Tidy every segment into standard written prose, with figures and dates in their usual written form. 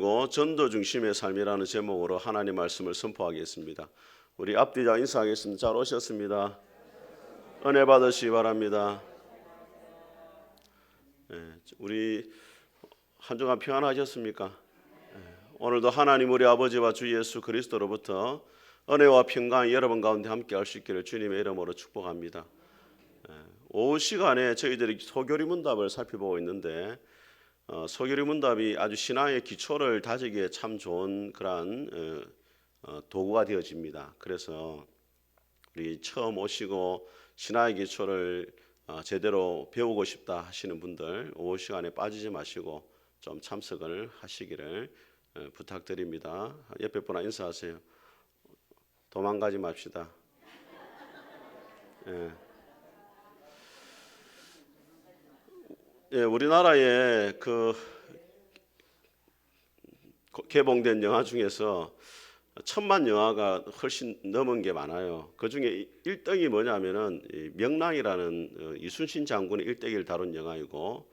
모시고 전도 중심의 삶이라는 제목으로 하나님 말씀을 선포하겠습니다. 우리 앞뒤자 인사하겠습니다. 잘 오셨습니다. 은혜 받으시기 바랍니다. 우리 한 주간 평안하셨습니까? 오늘도 하나님 우리 아버지와 주 예수 그리스도로부터 은혜와 평강이 여러분 가운데 함께 할 수 있기를 주님의 이름으로 축복합니다. 오후 시간에 저희들이 소교리 문답을 살펴보고 있는데 소교리 문답이 아주 신앙의 기초를 다지기에 참 좋은 그러한 도구가 되어집니다. 그래서 우리 처음 오시고 신앙의 기초를 제대로 배우고 싶다 하시는 분들 오후 시간에 빠지지 마시고 좀 참석을 하시기를 부탁드립니다. 옆에 분과 인사하세요. 도망가지 맙시다. 우리나라에 개봉된 영화 중에서 1000만 영화가 훨씬 넘은 게 많아요. 그 중에 1등이 뭐냐면은 명랑이라는 이순신 장군의 일대기를 다룬 영화이고,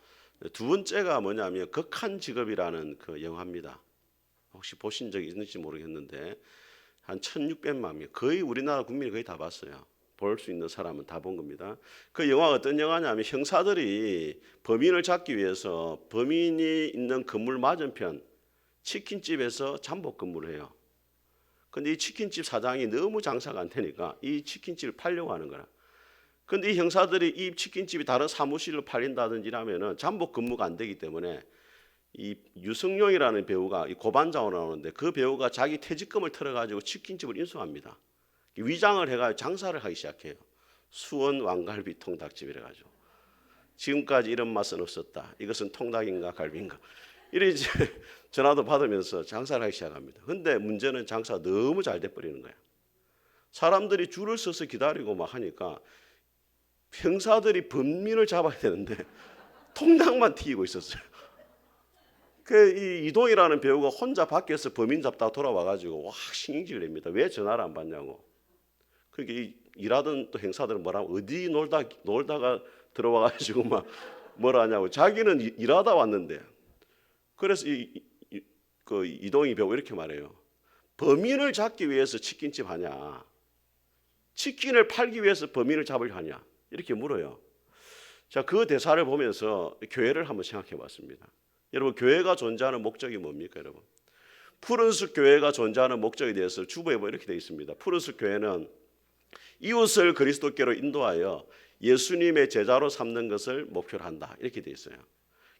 두 번째가 뭐냐면 극한 직업이라는 그 영화입니다. 혹시 보신 적이 있는지 모르겠는데 한 1600만 명, 거의 우리나라 국민이 거의 다 봤어요. 볼 수 있는 사람은 다 본 겁니다. 그 영화가 어떤 영화냐면 형사들이 범인을 잡기 위해서 범인이 있는 건물 맞은편 치킨집에서 잠복 근무를 해요. 근데 이 치킨집 사장이 너무 장사가 안 되니까 이 치킨집을 팔려고 하는 거야. 근데 이 형사들이 이 치킨집이 다른 사무실로 팔린다든지 하면은 잠복 근무가 안 되기 때문에 이 유승용이라는 배우가 이 고반장으로 나오는데 그 배우가 자기 퇴직금을 털어가지고 치킨집을 인수합니다. 위장을 해가지고 장사를 하기 시작해요. 수원 왕갈비 통닭집이래 가지고 지금까지 이런 맛은 없었다. 이것은 통닭인가 갈비인가. 이래 이제 전화도 받으면서 장사를 하기 시작합니다. 근데 문제는 장사가 너무 잘 돼버리는 거야. 사람들이 줄을 서서 기다리고 막 하니까 형사들이 범인을 잡아야 되는데 통닭만 튀기고 있었어요. 이 이동이라는 배우가 혼자 밖에서 범인 잡다가 돌아와가지고 와 신경질 냅니다. 왜 전화를 안 받냐고. 그러니까 일하던 또 행사들은 뭐라고 어디 놀다가 들어와가지고 막 뭐라 하냐고. 자기는 일하다 왔는데. 그래서 그 이동희 배우 이렇게 말해요. 범인을 잡기 위해서 치킨집 하냐? 치킨을 팔기 위해서 범인을 잡으려 하냐? 이렇게 물어요. 자, 그 대사를 보면서 교회를 한번 생각해 봤습니다. 여러분, 교회가 존재하는 목적이 뭡니까, 여러분? 푸른숲 교회가 존재하는 목적에 대해서 주보에 보면 이렇게 되어 있습니다. 푸른숲 교회는 이웃을 그리스도께로 인도하여 예수님의 제자로 삼는 것을 목표로 한다. 이렇게 되어 있어요.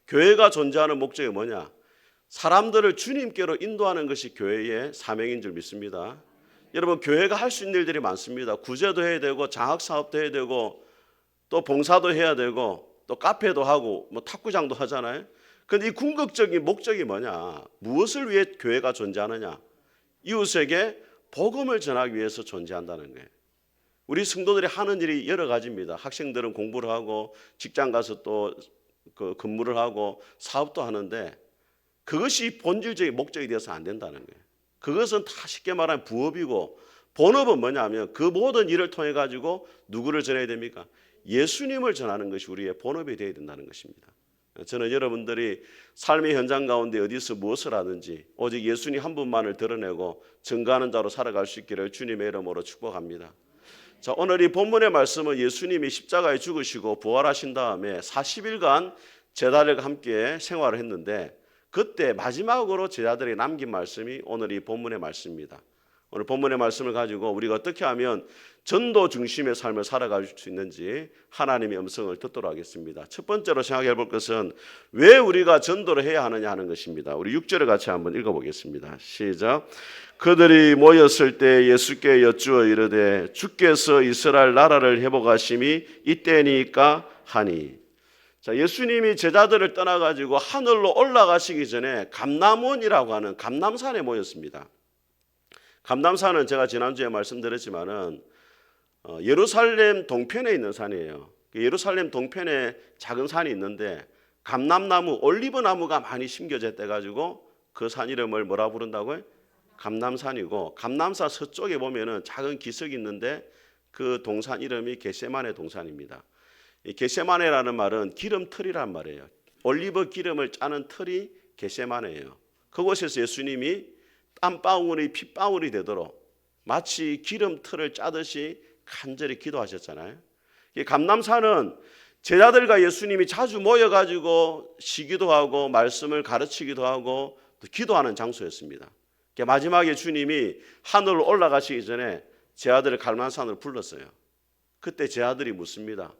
교회가 존재하는 목적이 뭐냐? 사람들을 주님께로 인도하는 것이 교회의 사명인 줄 믿습니다. 여러분, 교회가 할 수 있는 일들이 많습니다. 구제도 해야 되고 장학사업도 해야 되고 또 봉사도 해야 되고 또 카페도 하고 뭐 탁구장도 하잖아요. 그런데 이 궁극적인 목적이 뭐냐? 무엇을 위해 교회가 존재하느냐? 이웃에게 복음을 전하기 위해서 존재한다는 거예요. 우리 성도들이 하는 일이 여러 가지입니다. 학생들은 공부를 하고 직장 가서 또 근무를 하고 사업도 하는데 그것이 본질적인 목적이 되어서 안 된다는 거예요. 그것은 다 쉽게 말하면 부업이고 본업은 뭐냐면 그 모든 일을 통해 가지고 누구를 전해야 됩니까? 예수님을 전하는 것이 우리의 본업이 되어야 된다는 것입니다. 저는 여러분들이 삶의 현장 가운데 어디서 무엇을 하든지 오직 예수님 한 분만을 드러내고 증거하는 자로 살아갈 수 있기를 주님의 이름으로 축복합니다. 자, 오늘 이 본문의 말씀은 예수님이 십자가에 죽으시고 부활하신 다음에 40일간 제자들과 함께 생활을 했는데 그때 마지막으로 제자들이 남긴 말씀이 오늘 이 본문의 말씀입니다. 오늘 본문의 말씀을 가지고 우리가 어떻게 하면 전도 중심의 삶을 살아갈 수 있는지 하나님의 음성을 듣도록 하겠습니다. 첫 번째로 생각해 볼 것은 왜 우리가 전도를 해야 하느냐 하는 것입니다. 우리 6절을 같이 한번 읽어보겠습니다. 시작. 그들이 모였을 때 예수께 여쭈어 이르되 주께서 이스라엘 나라를 회복하심이 이때니까 하니. 자, 예수님이 제자들을 떠나가지고 하늘로 올라가시기 전에 감람원이라고 하는 감람산에 모였습니다. 감람산은 제가 지난주에 말씀드렸지만은 예루살렘 동편에 있는 산이에요. 예루살렘 동편에 작은 산이 있는데 감람나무, 올리브나무가 많이 심겨져 있대가지고 그 산 이름을 뭐라 부른다고요? 감람산이고, 감람산 서쪽에 보면은 작은 기슭이 있는데 그 동산 이름이 겟세마네 동산입니다. 이 겟세마네라는 말은 기름틀이란 말이에요. 올리브 기름을 짜는 틀이 겟세마네예요. 그곳에서 예수님이 땀방울이 핏방울이 되도록 마치 기름틀을 짜듯이 간절히 기도하셨잖아요. 감람산은 제자들과 예수님이 자주 모여가지고 쉬기도 하고 말씀을 가르치기도 하고 또 기도하는 장소였습니다. 마지막에 주님이 하늘로 올라가시기 전에 제 아들을 갈만산으로 불렀어요. 그때 제 아들이 묻습니다.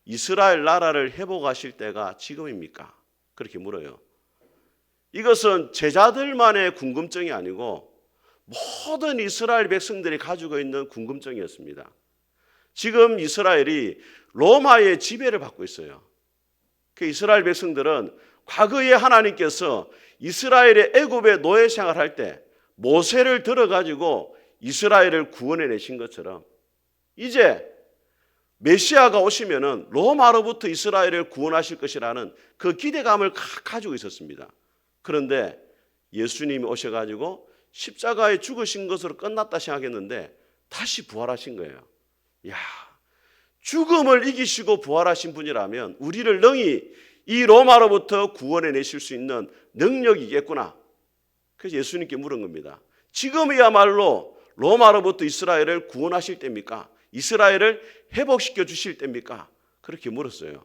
이스라엘 나라를 회복하실 때가 지금입니까? 그렇게 물어요. 이것은 제자들만의 궁금증이 아니고 모든 이스라엘 백성들이 가지고 있는 궁금증이었습니다. 지금 이스라엘이 로마의 지배를 받고 있어요. 그 이스라엘 백성들은 과거에 하나님께서 이스라엘의 애굽의 노예 생활할 때 모세를 들어가지고 이스라엘을 구원해 내신 것처럼 이제 메시아가 오시면은 로마로부터 이스라엘을 구원하실 것이라는 그 기대감을 가지고 있었습니다. 그런데 예수님이 오셔가지고 십자가에 죽으신 것으로 끝났다 생각했는데 다시 부활하신 거예요. 야, 죽음을 이기시고 부활하신 분이라면 우리를 능히 이 로마로부터 구원해 내실 수 있는 능력이 있겠구나. 그래서 예수님께 물은 겁니다. 지금이야말로 로마로부터 이스라엘을 구원하실 때입니까? 이스라엘을 회복시켜 주실 때입니까? 그렇게 물었어요.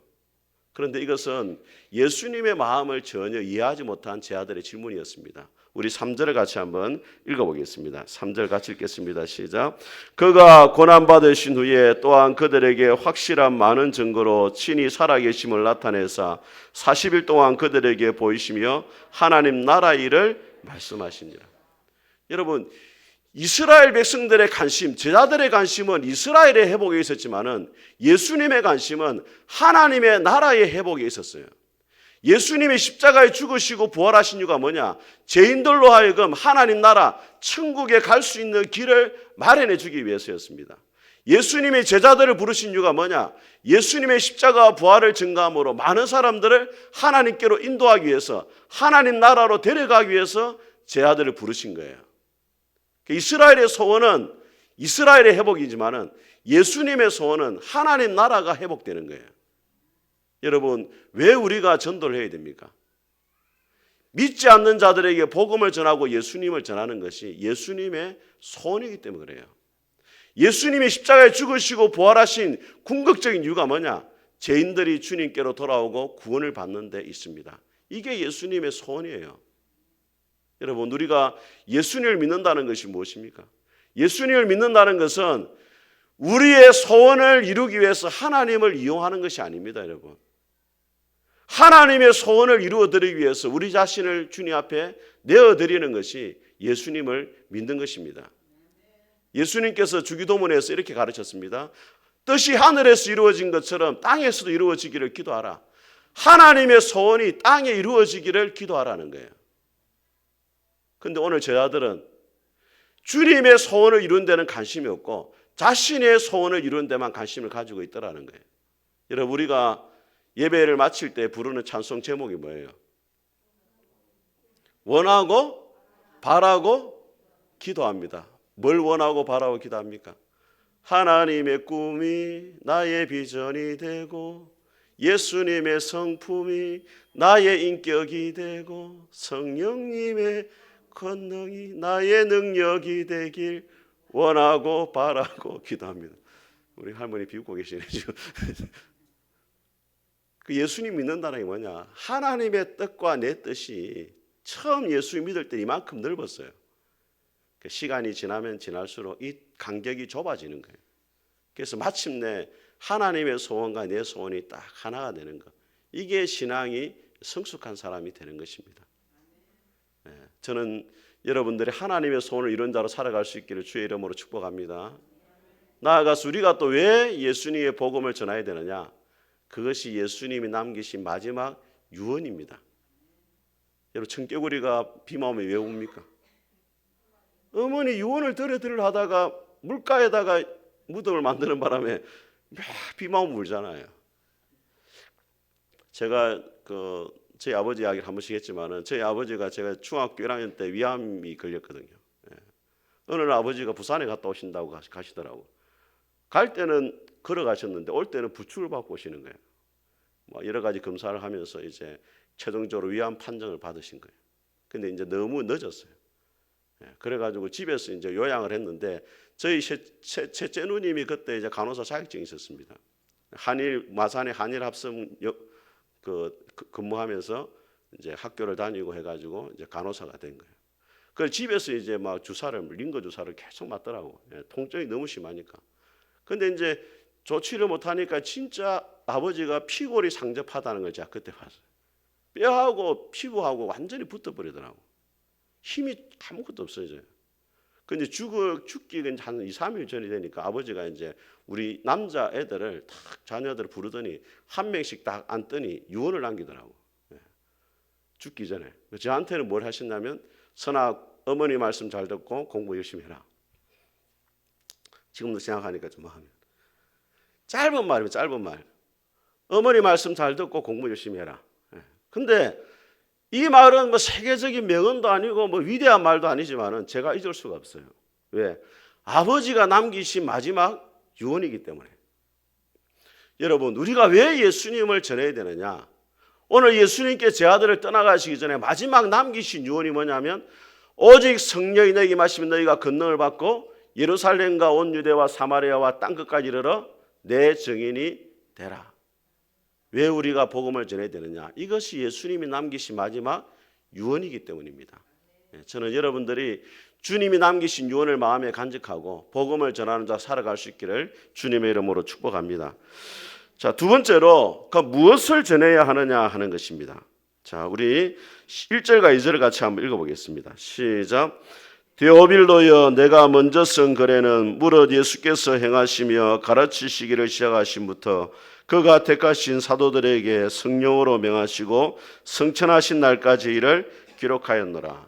그런데 이것은 예수님의 마음을 전혀 이해하지 못한 제 아들의 질문이었습니다. 우리 3절을 같이 한번 읽어보겠습니다. 3절 같이 읽겠습니다. 시작. 그가 고난받으신 후에 또한 그들에게 확실한 많은 증거로 친히 살아계심을 나타내사 40일 동안 그들에게 보이시며 하나님 나라 일을 말씀하시니라. 여러분, 이스라엘 백성들의 관심, 제자들의 관심은 이스라엘의 회복에 있었지만은 예수님의 관심은 하나님의 나라의 회복에 있었어요. 예수님이 십자가에 죽으시고 부활하신 이유가 뭐냐? 죄인들로 하여금 하나님 나라 천국에 갈 수 있는 길을 마련해 주기 위해서였습니다. 예수님이 제자들을 부르신 이유가 뭐냐? 예수님의 십자가와 부활을 증거함으로 많은 사람들을 하나님께로 인도하기 위해서, 하나님 나라로 데려가기 위해서 제자들을 부르신 거예요. 이스라엘의 소원은 이스라엘의 회복이지만은 예수님의 소원은 하나님 나라가 회복되는 거예요. 여러분, 왜 우리가 전도를 해야 됩니까? 믿지 않는 자들에게 복음을 전하고 예수님을 전하는 것이 예수님의 소원이기 때문에 그래요. 예수님이 십자가에 죽으시고 부활하신 궁극적인 이유가 뭐냐? 죄인들이 주님께로 돌아오고 구원을 받는 데 있습니다. 이게 예수님의 소원이에요. 여러분, 우리가 예수님을 믿는다는 것이 무엇입니까? 예수님을 믿는다는 것은 우리의 소원을 이루기 위해서 하나님을 이용하는 것이 아닙니다, 여러분. 하나님의 소원을 이루어드리기 위해서 우리 자신을 주님 앞에 내어드리는 것이 예수님을 믿는 것입니다. 예수님께서 주기도문에서 이렇게 가르쳤습니다. 뜻이 하늘에서 이루어진 것처럼 땅에서도 이루어지기를 기도하라. 하나님의 소원이 땅에 이루어지기를 기도하라는 거예요. 그런데 오늘 제자들은 주님의 소원을 이룬 데는 관심이 없고 자신의 소원을 이룬 데만 관심을 가지고 있더라는 거예요. 여러분, 우리가 예배를 마칠 때 부르는 찬송 제목이 뭐예요? 원하고 바라고 기도합니다. 뭘 원하고 바라고 기도합니까? 하나님의 꿈이 나의 비전이 되고 예수님의 성품이 나의 인격이 되고 성령님의 권능이 나의 능력이 되길 원하고 바라고 기도합니다. 우리 할머니 비웃고 계시네 지금. 그 예수님 믿는다는 게 뭐냐? 하나님의 뜻과 내 뜻이 처음 예수 믿을 때 이만큼 넓었어요. 시간이 지나면 지날수록 이 간격이 좁아지는 거예요. 그래서 마침내 하나님의 소원과 내 소원이 딱 하나가 되는 것. 이게 신앙이 성숙한 사람이 되는 것입니다. 저는 여러분들이 하나님의 소원을 이룬 자로 살아갈 수 있기를 주의 이름으로 축복합니다. 나아가서 우리가 또 왜 예수님의 복음을 전해야 되느냐? 그것이 예수님이 남기신 마지막 유언입니다. 여러분, 청개구리가 비만 오면 왜 웁니까? 어머니 유언을 드려 하다가 물가에다가 무덤을 만드는 바람에 비만 오면 울잖아요. 제가 저희 아버지 이야기를 한 번씩 했지만은 저희 아버지가 제가 중학교 1학년 때 위암이 걸렸거든요. 어느 날 아버지가 부산에 갔다 오신다고 가시더라고. 갈 때는 걸어가셨는데 올 때는 부축을 받고 오시는 거예요. 뭐 여러 가지 검사를 하면서 이제 최종적으로 위암 판정을 받으신 거예요. 근데 이제 너무 늦었어요. 그래가지고 집에서 이제 요양을 했는데 저희 셋째 누님이 그때 이제 간호사 자격증이 있었습니다. 마산의 한일 합성 근무하면서 이제 학교를 다니고 해가지고 이제 간호사가 된 거예요. 그래서 집에서 이제 막 링거 주사를 계속 맞더라고. 통증이 너무 심하니까. 근데 이제 조치를 못하니까 진짜 아버지가 피골이 상접하다는 걸 제가 그때 봤어요. 뼈하고 피부하고 완전히 붙어버리더라고. 힘이 아무것도 없어져요. 근데 죽기 한 2, 3일 전이 되니까 아버지가 이제 우리 남자 애들을 탁 자녀들을 부르더니 한 명씩 딱 앉더니 유언을 남기더라고. 죽기 전에. 저한테는 뭘 하셨냐면 선아 어머니 말씀 잘 듣고 공부 열심히 해라. 지금도 생각하니까 좀 마음이. 짧은 말이면 짧은 말. 어머니 말씀 잘 듣고 공부 열심히 해라. 근데 이 말은 뭐 세계적인 명언도 아니고 뭐 위대한 말도 아니지만은 제가 잊을 수가 없어요. 왜? 아버지가 남기신 마지막 유언이기 때문에. 여러분, 우리가 왜 예수님을 전해야 되느냐? 오늘 예수님께 제 아들을 떠나가시기 전에 마지막 남기신 유언이 뭐냐면 오직 성령이 너에게 임하시면 너희가 권능을 받고 예루살렘과 온 유대와 사마리아와 땅끝까지 이르러 내 증인이 되라. 왜 우리가 복음을 전해야 되느냐? 이것이 예수님이 남기신 마지막 유언이기 때문입니다. 저는 여러분들이 주님이 남기신 유언을 마음에 간직하고 복음을 전하는 자 살아갈 수 있기를 주님의 이름으로 축복합니다. 자, 두 번째로 무엇을 전해야 하느냐 하는 것입니다. 자, 우리 1절과 2절을 같이 한번 읽어보겠습니다. 시작. 데오빌로여, 내가 먼저 쓴 글에는 무릇 예수께서 행하시며 가르치시기를 시작하신부터 그가 택하신 사도들에게 성령으로 명하시고 성천하신 날까지 이를 기록하였노라.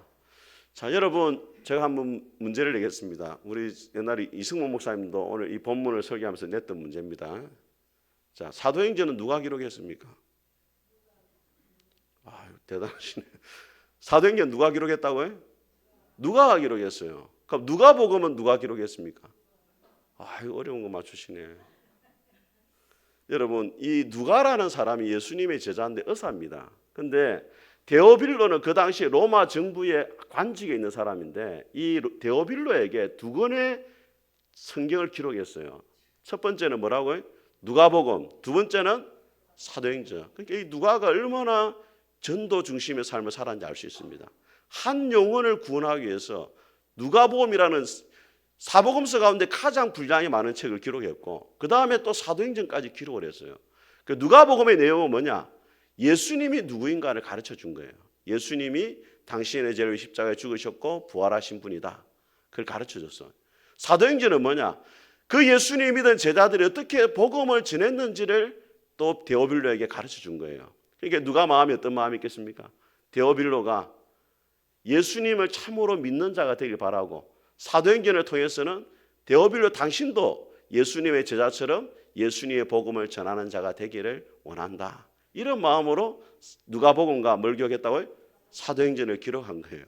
자, 여러분, 제가 한번 문제를 내겠습니다. 우리 옛날에 이승문 목사님도 오늘 이 본문을 설교하면서 냈던 문제입니다. 자, 사도행전은 누가 기록했습니까? 아유, 대단하시네. 사도행전 누가 기록했다고요? 누가 기록했어요? 그럼 누가복음은 누가 기록했습니까? 아유, 어려운 거 맞추시네. 여러분, 이 누가라는 사람이 예수님의 제자인데 의사입니다. 근데 데오빌로는 그 당시 로마 정부의 관직에 있는 사람인데 이 데오빌로에게 두 권의 성경을 기록했어요. 첫 번째는 뭐라고요? 누가복음. 두 번째는 사도행전. 그러니까 이 누가가 얼마나 전도 중심의 삶을 살았는지 알 수 있습니다. 한 영혼을 구원하기 위해서 누가복음이라는 사복음서 가운데 가장 분량이 많은 책을 기록했고 그 다음에 또 사도행전까지 기록을 했어요. 그 누가복음의 내용은 뭐냐? 예수님이 누구인가를 가르쳐 준 거예요. 예수님이 당신의 죄를 십자가에 죽으셨고 부활하신 분이다. 그걸 가르쳐 줬어. 사도행전은 뭐냐? 그 예수님이 믿은 제자들이 어떻게 복음을 전했는지를 또 데오빌로에게 가르쳐 준 거예요. 그러니까 누가 마음이 어떤 마음이 있겠습니까? 데오빌로가 예수님을 참으로 믿는 자가 되길 바라고 사도행전을 통해서는 데오빌로 당신도 예수님의 제자처럼 예수님의 복음을 전하는 자가 되기를 원한다. 이런 마음으로 누가복음과 뭘 기록했다고요? 사도행전을 기록한 거예요.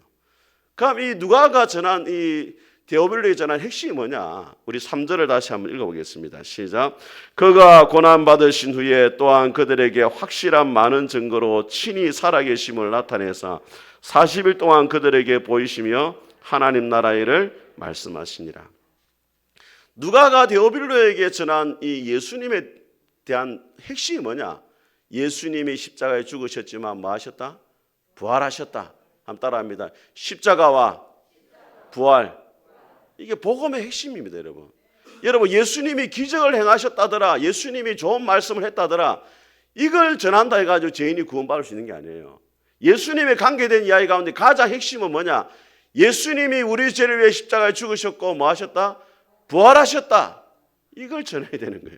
그럼 이 누가가 전한 이 데오빌로에 전한 핵심이 뭐냐? 우리 3절을 다시 한번 읽어보겠습니다. 시작. 그가 고난받으신 후에 또한 그들에게 확실한 많은 증거로 친히 살아계심을 나타내사 40일 동안 그들에게 보이시며 하나님 나라의 일을 말씀하시니라. 누가가 데오빌로에게 전한 이 예수님에 대한 핵심이 뭐냐? 예수님이 십자가에 죽으셨지만 뭐 하셨다? 부활하셨다. 한번 따라합니다. 십자가와 부활. 이게 복음의 핵심입니다, 여러분. 여러분, 예수님이 기적을 행하셨다더라, 예수님이 좋은 말씀을 했다더라, 이걸 전한다 해가지고 죄인이 구원받을 수 있는 게 아니에요. 예수님의 관계된 이야기 가운데 가장 핵심은 뭐냐? 예수님이 우리 죄를 위해 십자가에 죽으셨고 뭐 하셨다? 부활하셨다. 이걸 전해야 되는 거예요.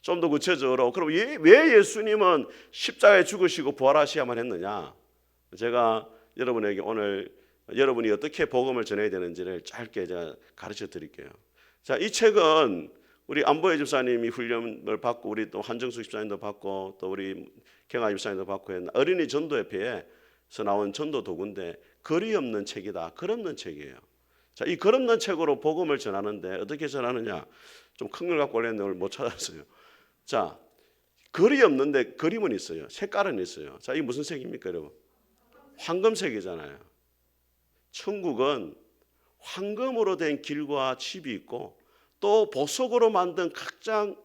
좀 더 구체적으로 그럼 왜 예수님은 십자가에 죽으시고 부활하셔야만 했느냐? 제가 여러분에게 오늘 여러분이 어떻게 복음을 전해야 되는지를 짧게 제가 가르쳐 드릴게요. 자, 이 책은 우리 안보혜 집사님이 훈련을 받고 우리 또 한정숙 집사님도 받고 또 우리 경아 집사님도 받고 했나 어린이 전도협회에서 나온 전도 도구인데 글이 없는 책이다. 글 없는 책이에요. 자, 이 글 없는 책으로 복음을 전하는데 어떻게 전하느냐? 좀 큰 걸 갖고 올렸는데 오늘 못 찾았어요. 자, 글이 없는데 그림은 있어요. 색깔은 있어요. 자, 이게 무슨 색입니까, 여러분? 황금색이잖아요. 천국은 황금으로 된 길과 집이 있고 또 보석으로 만든 각장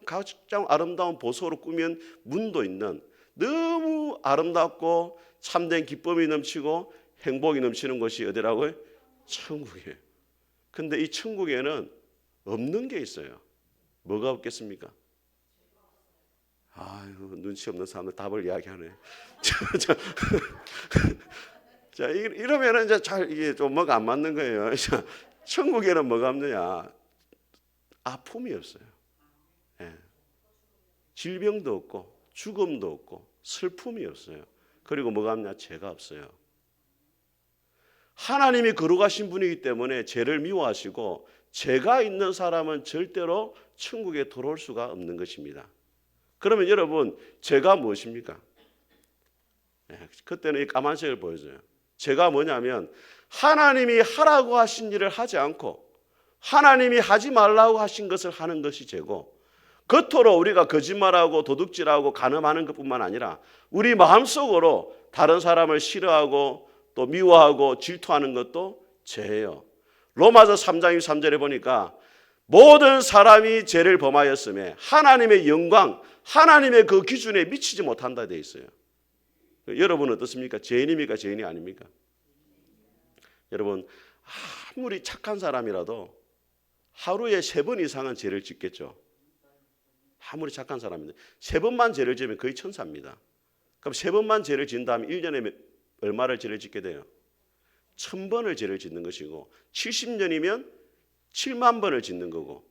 아름다운 보석으로 꾸민 문도 있는 너무 아름답고 참된 기쁨이 넘치고 행복이 넘치는 것이 어디라고요? 천국이에요. 근데 이 천국에는 없는 게 있어요. 뭐가 없겠습니까? 아유, 눈치 없는 사람들 답을 이야기하네. 자, 이러면은 이제 잘 이게 좀 뭐가 안 맞는 거예요. 천국에는 뭐가 없느냐? 아픔이 없어요. 예. 질병도 없고 죽음도 없고 슬픔이 없어요. 그리고 뭐가 없냐? 죄가 없어요. 하나님이 거룩하신 분이기 때문에 죄를 미워하시고 죄가 있는 사람은 절대로 천국에 들어올 수가 없는 것입니다. 그러면 여러분, 죄가 무엇입니까? 그때는 이 까만색을 보여줘요. 죄가 뭐냐면 하나님이 하라고 하신 일을 하지 않고 하나님이 하지 말라고 하신 것을 하는 것이 죄고, 겉으로 우리가 거짓말하고 도둑질하고 간음하는 것뿐만 아니라 우리 마음속으로 다른 사람을 싫어하고 또 미워하고 질투하는 것도 죄예요. 로마서 3장 23절에 보니까 모든 사람이 죄를 범하였음에 하나님의 영광, 하나님의 그 기준에 미치지 못한다 되어 있어요. 여러분은 어떻습니까? 죄인입니까? 죄인이 아닙니까? 여러분, 아무리 착한 사람이라도 하루에 3번 이상은 죄를 짓겠죠. 아무리 착한 사람인데 3번만 죄를 지으면 거의 천사입니다. 그럼 3번만 죄를 지은다면 1년에 얼마를 죄를 짓게 돼요? 1000번을 죄를 짓는 것이고, 70년이면 7만 번을 짓는 거고,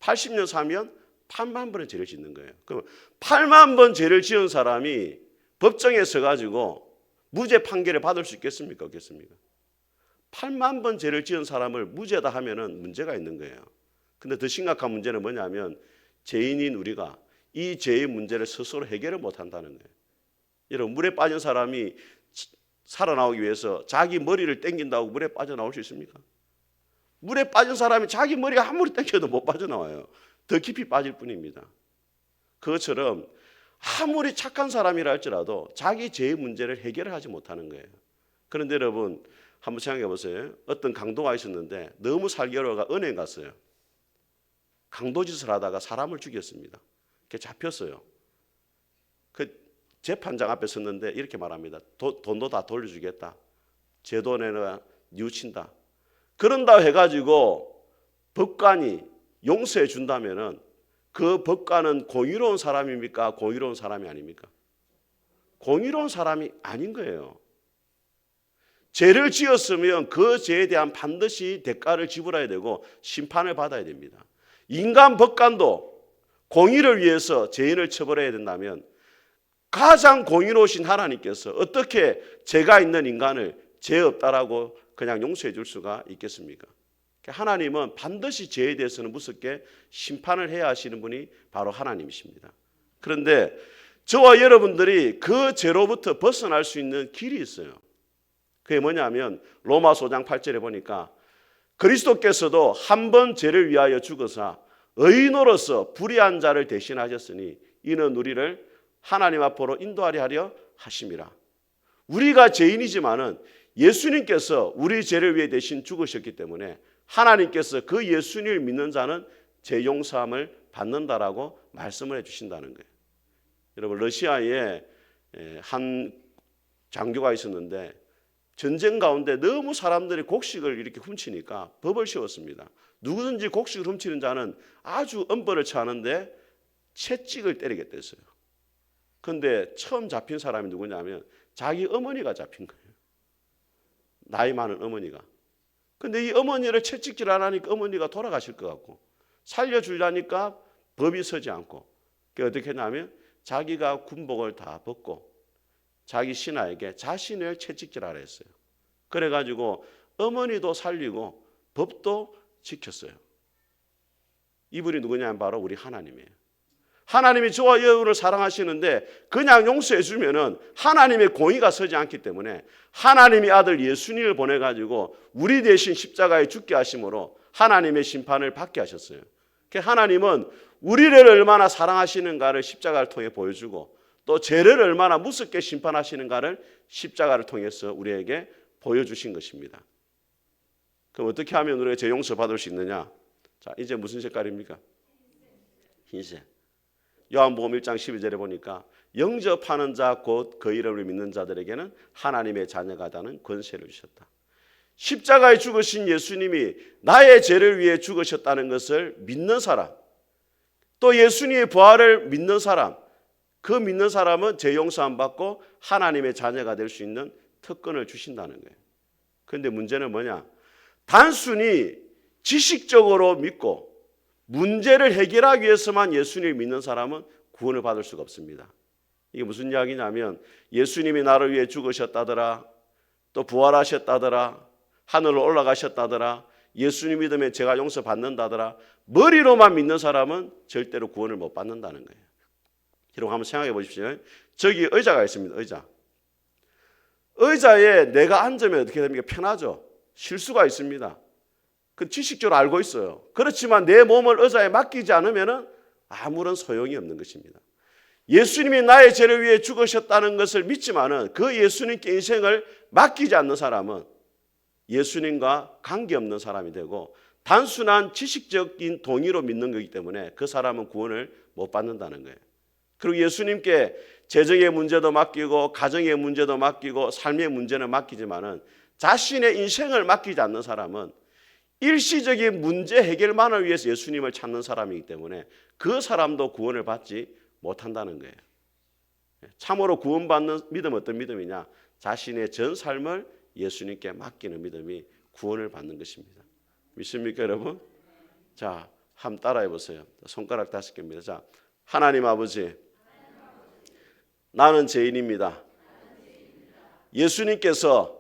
80년 사면 8만 번을 죄를 짓는 거예요. 그럼 8만 번 죄를 지은 사람이 법정에 서가지고 무죄 판결을 받을 수 있겠습니까? 없겠습니까? 8만 번 죄를 지은 사람을 무죄다 하면은 문제가 있는 거예요. 근데 더 심각한 문제는 뭐냐면 죄인인 우리가 이 죄의 문제를 스스로 해결을 못한다는 거예요. 여러분, 물에 빠진 사람이 살아나오기 위해서 자기 머리를 당긴다고 물에 빠져나올 수 있습니까? 물에 빠진 사람이 자기 머리가 아무리 당겨도 못 빠져나와요. 더 깊이 빠질 뿐입니다. 그것처럼 아무리 착한 사람이라 할지라도 자기 죄의 문제를 해결하지 못하는 거예요. 그런데 여러분, 한번 생각해 보세요. 어떤 강도가 있었는데 너무 살기 어려워가 은행 갔어요. 강도짓을 하다가 사람을 죽였습니다. 그게 잡혔어요. 그 재판장 앞에 섰는데 이렇게 말합니다. 돈도 다 돌려주겠다. 제 돈에는 뉘우친다. 그런다 해가지고 법관이 용서해 준다면은 그 법관은 공의로운 사람입니까? 공의로운 사람이 아닙니까? 공의로운 사람이 아닌 거예요. 죄를 지었으면 그 죄에 대한 반드시 대가를 지불해야 되고 심판을 받아야 됩니다. 인간 법관도 공의를 위해서 죄인을 처벌해야 된다면 가장 공의로우신 하나님께서 어떻게 죄가 있는 인간을 죄 없다라고 그냥 용서해 줄 수가 있겠습니까? 하나님은 반드시 죄에 대해서는 무섭게 심판을 해야 하시는 분이 바로 하나님이십니다. 그런데 저와 여러분들이 그 죄로부터 벗어날 수 있는 길이 있어요. 그게 뭐냐면 로마서 5장 8절에 보니까 그리스도께서도 한 번 죄를 위하여 죽으사 의인으로서 불의한 자를 대신하셨으니 이는 우리를 하나님 앞으로 인도하려 하려 하심이라. 우리가 죄인이지만은 예수님께서 우리 죄를 위해 대신 죽으셨기 때문에 하나님께서 그 예수님을 믿는 자는 죄 용서함을 받는다라고 말씀을 해주신다는 거예요. 여러분, 러시아에 한 장교가 있었는데 전쟁 가운데 너무 사람들이 곡식을 이렇게 훔치니까 법을 씌웠습니다. 누구든지 곡식을 훔치는 자는 아주 엄벌을 처하는데 채찍을 때리겠다 했어요. 그런데 처음 잡힌 사람이 누구냐면 자기 어머니가 잡힌 거예요. 나이 많은 어머니가. 근데 이 어머니를 채찍질 안 하니까 어머니가 돌아가실 것 같고 살려주려니까 법이 서지 않고 그게 어떻게 했냐면 자기가 군복을 다 벗고 자기 신하에게 자신을 채찍질하라 했어요. 그래가지고 어머니도 살리고 법도 지켰어요. 이분이 누구냐면 바로 우리 하나님이에요. 하나님이 저와 여러분을 사랑하시는데 그냥 용서해 주면은 하나님의 공의가 서지 않기 때문에 하나님의 아들 예수님을 보내가지고 우리 대신 십자가에 죽게 하심으로 하나님의 심판을 받게 하셨어요. 하나님은 우리를 얼마나 사랑하시는가를 십자가를 통해 보여주고 또 죄를 얼마나 무섭게 심판하시는가를 십자가를 통해서 우리에게 보여주신 것입니다. 그럼 어떻게 하면 우리가 죄 용서 받을 수 있느냐? 자, 이제 무슨 색깔입니까? 흰색. 요한복음 1장 12절에 보니까 영접하는 자 곧 그 이름을 믿는 자들에게는 하나님의 자녀가 되는 권세를 주셨다. 십자가에 죽으신 예수님이 나의 죄를 위해 죽으셨다는 것을 믿는 사람, 또 예수님의 부활을 믿는 사람, 그 믿는 사람은 죄 용서 안 받고 하나님의 자녀가 될 수 있는 특권을 주신다는 거예요. 그런데 문제는 뭐냐? 단순히 지식적으로 믿고 문제를 해결하기 위해서만 예수님을 믿는 사람은 구원을 받을 수가 없습니다. 이게 무슨 이야기냐면 예수님이 나를 위해 죽으셨다더라, 또 부활하셨다더라, 하늘로 올라가셨다더라, 예수님 믿으면 죄가 용서받는다더라, 머리로만 믿는 사람은 절대로 구원을 못 받는다는 거예요. 여러분 한번 생각해 보십시오. 저기 의자가 있습니다. 의자에 내가 앉으면 어떻게 됩니까? 편하죠. 쉴 수가 있습니다. 그 지식적으로 알고 있어요. 그렇지만 내 몸을 의자에 맡기지 않으면 아무런 소용이 없는 것입니다. 예수님이 나의 죄를 위해 죽으셨다는 것을 믿지만은 그 예수님께 인생을 맡기지 않는 사람은 예수님과 관계없는 사람이 되고 단순한 지식적인 동의로 믿는 거기 때문에 그 사람은 구원을 못 받는다는 거예요. 그리고 예수님께 재정의 문제도 맡기고 가정의 문제도 맡기고 삶의 문제는 맡기지만은 자신의 인생을 맡기지 않는 사람은 일시적인 문제 해결만을 위해서 예수님을 찾는 사람이기 때문에 그 사람도 구원을 받지 못한다는 거예요. 참으로 구원받는 믿음은 어떤 믿음이냐? 자신의 전 삶을 예수님께 맡기는 믿음이 구원을 받는 것입니다. 믿습니까, 여러분? 자, 한번 따라해 보세요. 손가락 5개입니다. 자, 하나님 아버지, 나는 죄인입니다. 예수님께서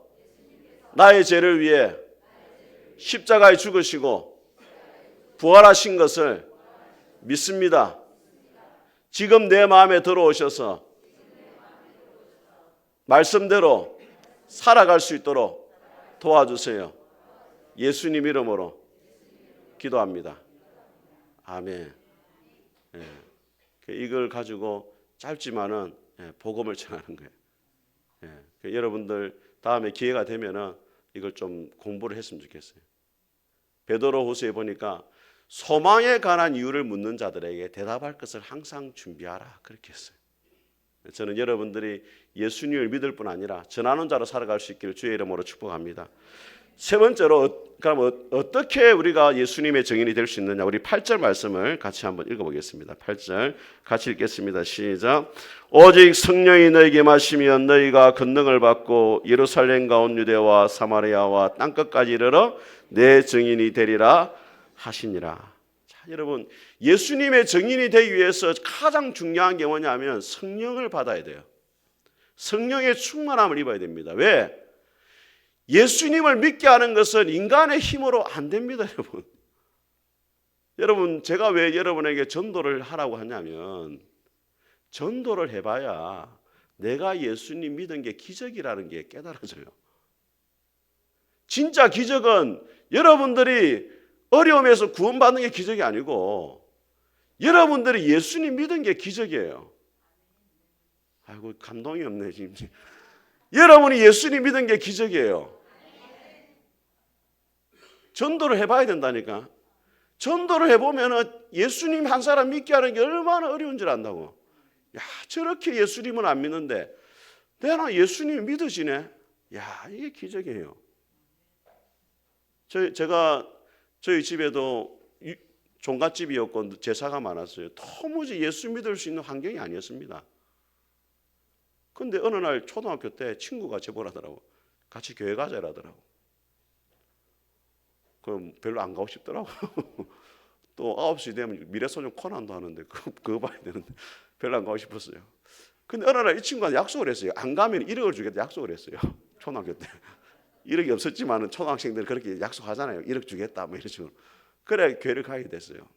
나의 죄를 위해 십자가에 죽으시고 부활하신 것을 믿습니다. 지금 내 마음에 들어오셔서 말씀대로 살아갈 수 있도록 도와주세요. 예수님 이름으로 기도합니다. 아멘. 이걸 가지고 짧지만은 복음을 전하는 거예요. 여러분들 다음에 기회가 되면은 이걸 좀 공부를 했으면 좋겠어요. 베드로후서에 보니까 소망에 관한 이유를 묻는 자들에게 대답할 것을 항상 준비하라 그렇게 했어요. 저는 여러분들이 예수님을 믿을 뿐 아니라 전하는 자로 살아갈 수 있기를 주의 이름으로 축복합니다. 세 번째로 그럼 어떻게 우리가 예수님의 증인이 될 수 있느냐? 우리 8절 말씀을 같이 한번 읽어보겠습니다. 8절 같이 읽겠습니다. 시작. 오직 성령이 너에게 마시면 너희가 권능을 받고 예루살렘과 온 유대와 사마리아와 땅끝까지 이르러 내 증인이 되리라 하시니라. 자, 여러분 예수님의 증인이 되기 위해서 가장 중요한 게 뭐냐면 성령을 받아야 돼요. 성령의 충만함을 입어야 됩니다. 왜? 예수님을 믿게 하는 것은 인간의 힘으로 안 됩니다, 여러분. 여러분, 제가 왜 여러분에게 전도를 하라고 하냐면 전도를 해봐야 내가 예수님 믿은 게 기적이라는 게 깨달아져요. 진짜 기적은 여러분들이 어려움에서 구원받는 게 기적이 아니고 여러분들이 예수님 믿은 게 기적이에요. 아이고, 감동이 없네, 지금. 여러분이 예수님 믿은 게 기적이에요. 전도를 해봐야 된다니까. 전도를 해보면 예수님 한 사람 믿게 하는 게 얼마나 어려운 줄 안다고. 야, 저렇게 예수님은 안 믿는데 내가 예수님 믿으시네. 야, 이게 기적이에요. 제가 저희 집에도 종갓집이었고 제사가 많았어요. 도무지 예수 믿을 수 있는 환경이 아니었습니다. 근데 어느 날 초등학교 때 친구가 제보를 하더라고. 같이 교회 가자 이러더라고. 그럼 별로 안 가고 싶더라고. 또 9시 되면 미래소년 코난도 하는데 그거 봐야 되는데 별로 안 가고 싶었어요. 근데 어느 날 이 친구가 약속을 했어요. 안 가면 1억을 주겠다 약속을 했어요. 초등학교 때. 1억이 없었지만 초등학생들은 그렇게 약속하잖아요. 1억 주겠다 뭐 이런 식으로. 그래 교회를 가게 됐어요.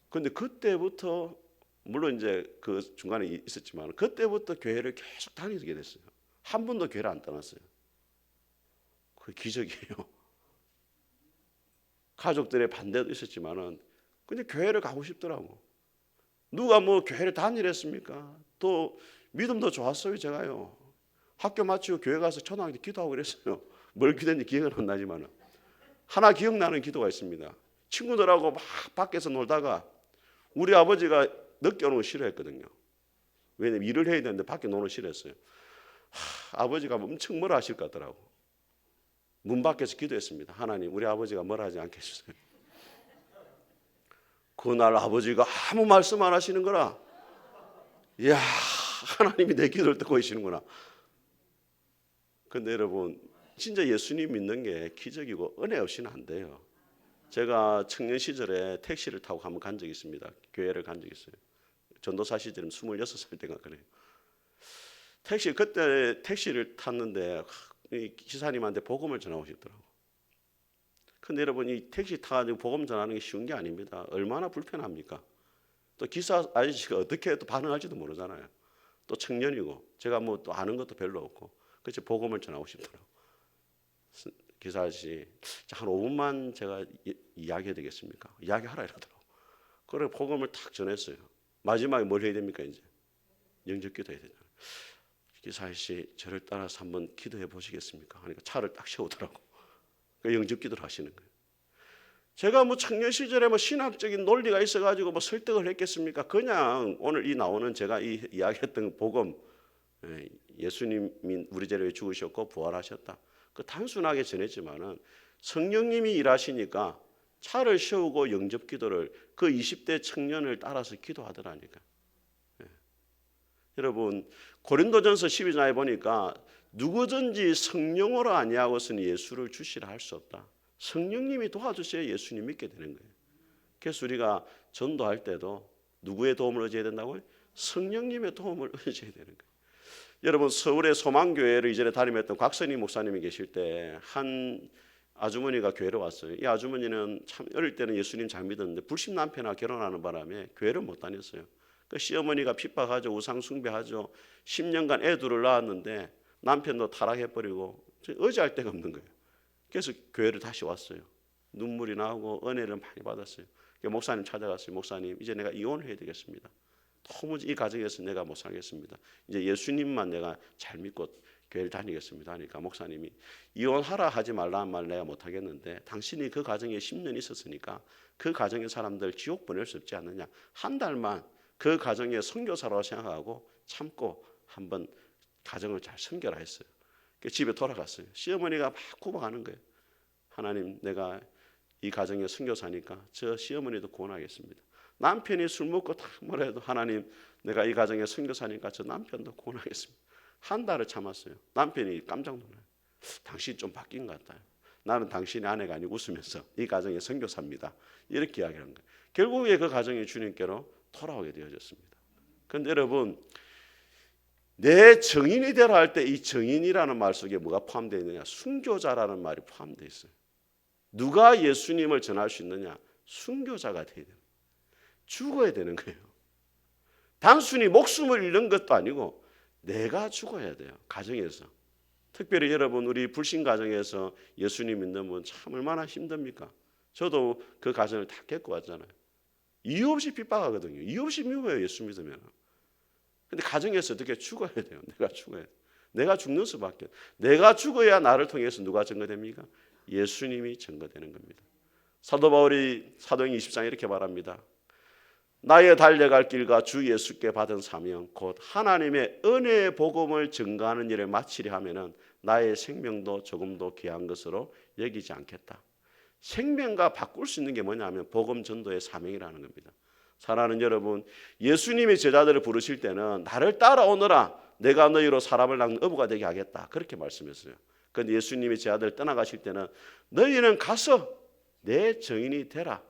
근데 그때부터 물론 이제 그 중간에 있었지만 그때부터 교회를 계속 다니게 됐어요. 한 번도 교회를 안 떠났어요. 그게 기적이에요. 가족들의 반대도 있었지만은 근데 교회를 가고 싶더라고. 누가 뭐 교회를 다니랬습니까? 또 믿음도 좋았어요, 제가요. 학교 마치고 교회 가서 초등학교 때 기도하고 그랬어요. 뭘 기도했는지 기억은 안 나지만 하나 기억나는 기도가 있습니다. 친구들하고 막 밖에서 놀다가 우리 아버지가 늦게 오는 거 싫어했거든요. 왜냐면 일을 해야 되는데 밖에 노는 거 싫어했어요. 아버지가 엄청 뭐라 하실 것 같더라고. 문 밖에서 기도했습니다. 하나님, 우리 아버지가 뭐라 하지 않게 해주세요. 그날 아버지가 아무 말씀 안 하시는 거라. 이야, 하나님이 내 기도를 듣고 계시는구나. 근데 여러분, 진짜 예수님 믿는 게 기적이고 은혜 없이는 안 돼요. 제가 청년 시절에 택시를 타고 한번 간 적이 있습니다. 교회를 간 적이 있어요. 전도사 시절이면 26살 때가 그래요. 그때 택시를 탔는데 기사님한테 복음을 전하시더라고요. 근데 여러분, 이 택시 타가지고 복음 전하는 게 쉬운 게 아닙니다. 얼마나 불편합니까? 또 기사 아저씨가 어떻게 또 반응할지도 모르잖아요. 또 청년이고 제가 뭐 또 아는 것도 별로 없고 그래서 복음을 전하고 싶더라고요. 기사 아저씨, 한 5분만 제가 이야기해야 되겠습니까? 이야기하라 이러더라고요. 그래 복음을 탁 전했어요. 마지막에 뭘 해야 됩니까? 이제 영접기도 해야 되잖아요. 기사 아저씨, 저를 따라서 한번 기도해 보시겠습니까? 하니까 차를 딱 세우더라고. 영접기도를 하시는 거예요. 제가 뭐 청년 시절에 뭐 신학적인 논리가 있어가지고 뭐 설득을 했겠습니까? 그냥 오늘 이 나오는 제가 이야기했던 복음, 예수님이 우리 죄를 죽으셨고 부활하셨다. 그 단순하게 전했지만은 성령님이 일하시니까 차를 세우고 영접기도를 그 20대 청년을 따라서 기도하더라니까. 여러분, 고린도전서 12장에 보니까 누구든지 성령으로 아니하고서는 예수를 주시라 할 수 없다. 성령님이 도와주셔야 예수님 믿게 되는 거예요. 그래서 우리가 전도할 때도 누구의 도움을 얻어야 된다고요? 성령님의 도움을 얻어야 되는 거예요. 여러분, 서울의 소망교회를 이전에 담임했던 곽선희 목사님이 계실 때 한 아주머니가 교회로 왔어요. 이 아주머니는 참 어릴 때는 예수님 잘 믿었는데 불신 남편과 결혼하는 바람에 교회를 못 다녔어요. 그 시어머니가 핍박하죠. 우상 숭배하죠. 10년간 애 둘을 낳았는데 남편도 타락해버리고 의지할 데가 없는 거예요. 그래서 교회를 다시 왔어요. 눈물이 나고 은혜를 많이 받았어요. 목사님 찾아갔어요. 목사님, 이제 내가 이혼해야 되겠습니다. 도무지 이 가정에서 내가 못 살겠습니다. 이제 예수님만 내가 잘 믿고 교회를 다니겠습니다 하니까 목사님이 이혼하라 하지 말라는 말 내가 못 하겠는데 당신이 그 가정에 10년 있었으니까 그 가정의 사람들 지옥 보낼 수 없지 않느냐. 한 달만 그 가정의 선교사라고 생각하고 참고 한번 가정을 잘 섬겨라 했어요. 집에 돌아갔어요. 시어머니가 막 구박하는 거예요. 하나님, 내가 이 가정의 선교사니까 저 시어머니도 구원하겠습니다. 남편이 술 먹고 다 뭐라 해도 하나님, 내가 이 가정의 선교사니까 저 남편도 구원하겠습니다. 한 달을 참았어요. 남편이 깜짝 놀라요. 당신 좀 바뀐 것 같아요. 나는 당신의 아내가 아니고 웃으면서 이 가정의 선교사입니다. 이렇게 이야기하는 거예요. 결국에 그 가정이 주님께로 돌아오게 되어졌습니다. 그런데 여러분, 내 정인이 되라 할 때 이 정인이라는 말 속에 뭐가 포함되어 있느냐? 순교자라는 말이 포함되어 있어요. 누가 예수님을 전할 수 있느냐? 순교자가 되어야 돼요. 죽어야 되는 거예요. 단순히 목숨을 잃는 것도 아니고 내가 죽어야 돼요. 가정에서. 특별히 여러분, 우리 불신 가정에서 예수님 믿는 분 참 얼마나 힘듭니까? 저도 그 가정을 다 겪고 왔잖아요. 이유 없이 핍박하거든요. 이유 없이 미워요. 예수 믿으면. 근데 가정에서 어떻게 죽어야 돼요? 내가 죽어야 돼요. 내가 죽는 수밖에. 내가 죽어야 나를 통해서 누가 증거됩니까? 예수님이 증거되는 겁니다. 사도 바울이 사도행 20장에 이렇게 말합니다. 나의 달려갈 길과 주 예수께 받은 사명 곧 하나님의 은혜의 복음을 증거하는 일을 마치려 하면은 나의 생명도 조금도 귀한 것으로 여기지 않겠다. 생명과 바꿀 수 있는 게 뭐냐면 복음 전도의 사명이라는 겁니다. 사랑하는 여러분, 예수님의 제자들을 부르실 때는 나를 따라오너라, 내가 너희로 사람을 낳는 어부가 되게 하겠다, 그렇게 말씀했어요. 그런데 예수님의 제자들 떠나가실 때는 너희는 가서 내 증인이 되라.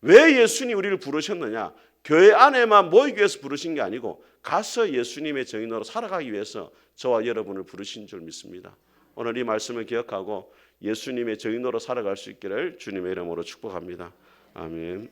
왜 예수님이 우리를 부르셨느냐? 교회 안에만 모이기 위해서 부르신 게 아니고 가서 예수님의 증인으로 살아가기 위해서 저와 여러분을 부르신 줄 믿습니다. 오늘 이 말씀을 기억하고 예수님의 증인으로 살아갈 수 있기를 주님의 이름으로 축복합니다. 아멘.